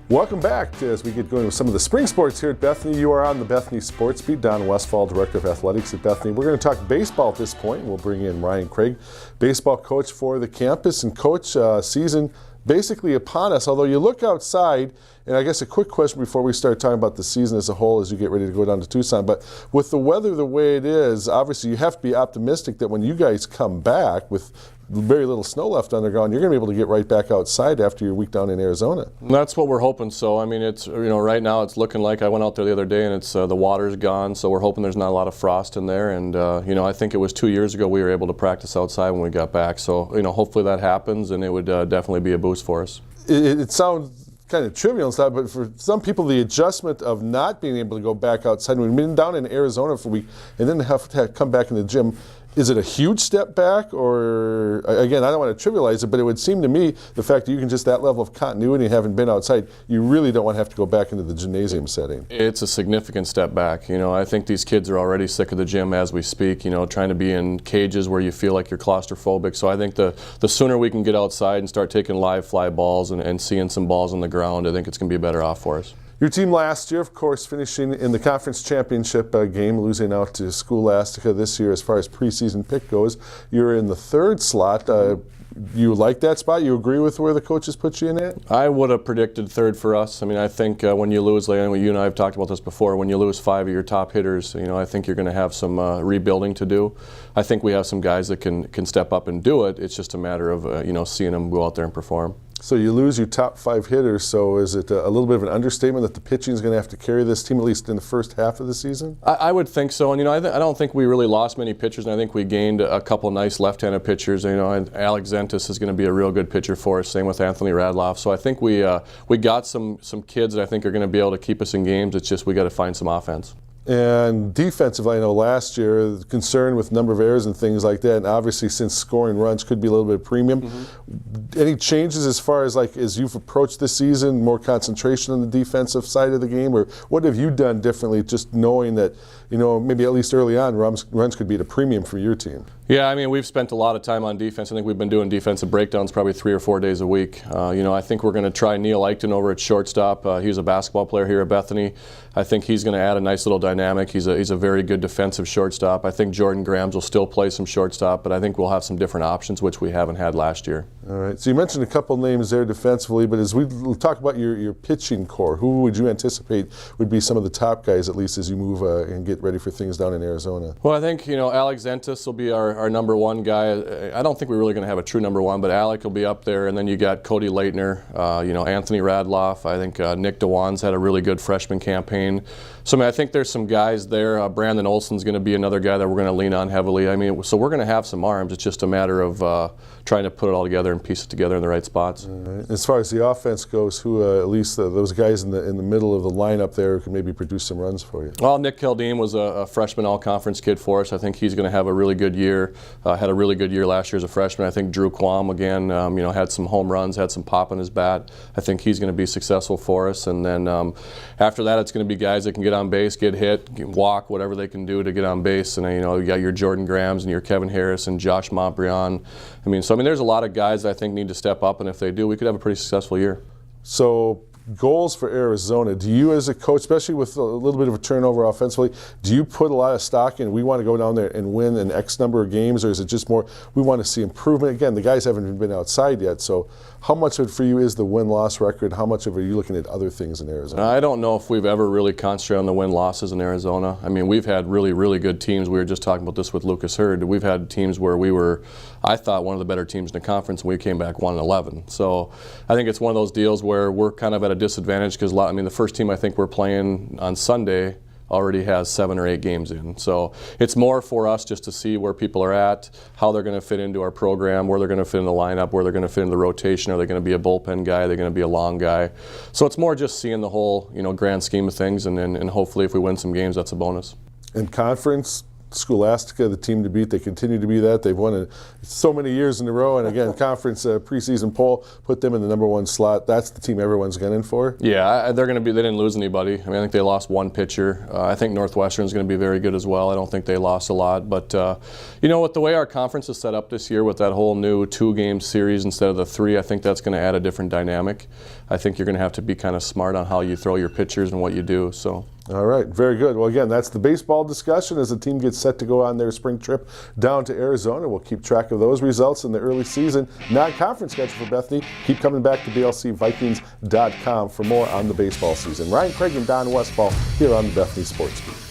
Welcome back as we get going with some of the spring sports here at Bethany. You are on the Bethany Sports Beat. Don Westfall, Director of Athletics at Bethany. We're going to talk baseball at this point. We'll bring in Ryan Kragh, baseball coach for the campus. And coach, season basically upon us, although you look outside, and I guess a quick question before we start talking about the season as a whole as you get ready to go down to Tucson, but with the weather the way it is, obviously you have to be optimistic that when you guys come back with very little snow left on the ground, you're going to be able to get right back outside after your week down in Arizona. That's what we're hoping. So, I mean, it's, right now it's looking like, I went out there the other day and it's the water's gone, so we're hoping there's not a lot of frost in there. And, I think it was 2 years ago we were able to practice outside when we got back. So, hopefully that happens, and it would definitely be a boost for us. It sounds kind of trivial and stuff, but for some people, the adjustment of not being able to go back outside, we've been down in Arizona for a week and then have to come back in the gym. Is it a huge step back, or, again, I don't want to trivialize it, but it would seem to me the fact that you can just that level of continuity and haven't been outside, you really don't want to have to go back into the gymnasium setting. It's a significant step back. I think these kids are already sick of the gym as we speak, trying to be in cages where you feel like you're claustrophobic. So I think the sooner we can get outside and start taking live fly balls and seeing some balls on the ground, I think it's going to be better off for us. Your team last year, of course, finishing in the conference championship game, losing out to Scholastica this year as far as preseason pick goes. You're in the third slot. You like that spot? You agree with where the coaches put you in it? I would have predicted third for us. I mean, I think when you lose, like you and I have talked about this before, when you lose 5 of your top hitters, I think you're going to have some rebuilding to do. I think we have some guys that can step up and do it. It's just a matter of, seeing them go out there and perform. So you lose your top 5 hitters, so is it a little bit of an understatement that the pitching is going to have to carry this team, at least in the first half of the season? I would think so, and I don't think we really lost many pitchers, and I think we gained a couple nice left-handed pitchers. And Alex Zentis is going to be a real good pitcher for us, same with Anthony Radloff. So I think we got some kids that I think are going to be able to keep us in games. It's just we got to find some offense. And defensively, I know last year, concern with number of errors and things like that, and obviously since scoring runs could be a little bit of premium. Mm-hmm. Any changes as far as as you've approached this season, more concentration on the defensive side of the game, or what have you done differently, just knowing that, maybe at least early on, runs could be at a premium for your team? Yeah, I mean, we've spent a lot of time on defense. I think we've been doing defensive breakdowns probably 3 or 4 days a week. I think we're going to try Neil Eichten over at shortstop. He's a basketball player here at Bethany. I think he's going to add a nice little dynamic. He's a very good defensive shortstop. I think Jordan Grams will still play some shortstop, but I think we'll have some different options, which we haven't had last year. All right. So you mentioned a couple names there defensively, but as we talk about your pitching core, who would you anticipate would be some of the top guys, at least as you move and get ready for things down in Arizona? Well, I think, Alex Zentis will be our number one guy. I don't think we're really going to have a true number one, but Alec will be up there, and then you got Cody Leitner, Anthony Radloff. I think Nick DeWan's had a really good freshman campaign. So, I think there's some guys there. Brandon Olson's going to be another guy that we're going to lean on heavily. So we're going to have some arms. It's just a matter of trying to put it all together and piece it together in the right spots. All right. As far as the offense goes, who at least those guys in the middle of the lineup there can maybe produce some runs for you? Well, Nick Kildine was a freshman all-conference kid for us. I think he's going to have a really good year. Had a really good year last year as a freshman. I think Drew Quam, again, had some home runs, had some pop in his bat. I think he's going to be successful for us. And then after that, it's going to be guys that can get on base, get hit, walk, whatever they can do to get on base. And you got your Jordan Grams and your Kevin Harris and Josh Montbriand. There's a lot of guys that I think need to step up, and if they do, we could have a pretty successful year. So, goals for Arizona. Do you as a coach, especially with a little bit of a turnover offensively, do you put a lot of stock in, we want to go down there and win an X number of games, or is it just more, we want to see improvement? Again, the guys haven't even been outside yet, so how much of it for you is the win-loss record? How much of it are you looking at other things in Arizona? I don't know if we've ever really concentrated on the win-losses in Arizona. We've had really, really good teams. We were just talking about this with Lucas Hurd. We've had teams where we were, I thought, one of the better teams in the conference, and we came back 1-11. So I think it's one of those deals where we're kind of at a disadvantage because the first team I think we're playing on Sunday already has 7 or 8 games in. So it's more for us just to see where people are at, how they're going to fit into our program, where they're going to fit in the lineup, where they're going to fit in the rotation. Are they going to be a bullpen guy? Are they going to be a long guy? So it's more just seeing the whole grand scheme of things, and hopefully if we win some games, that's a bonus. In conference, Scholastica, the team to beat. They continue to be that. They've won it so many years in a row. And again, conference preseason poll put them in the #1 slot. That's the team everyone's gunning for. Yeah, they're going to be. They didn't lose anybody. I mean, I think they lost one pitcher. I think Northwestern's going to be very good as well. I don't think they lost a lot. But with the way our conference is set up this year with that whole new 2-game series instead of the 3, I think that's going to add a different dynamic. I think you're going to have to be kind of smart on how you throw your pitchers and what you do. So. All right, very good. Well, again, that's the baseball discussion as the team gets set to go on their spring trip down to Arizona. We'll keep track of those results in the early season non-conference schedule for Bethany. Keep coming back to blcvikings.com for more on the baseball season. Ryan Kragh and Don Westfall here on the Bethany Sports Beat.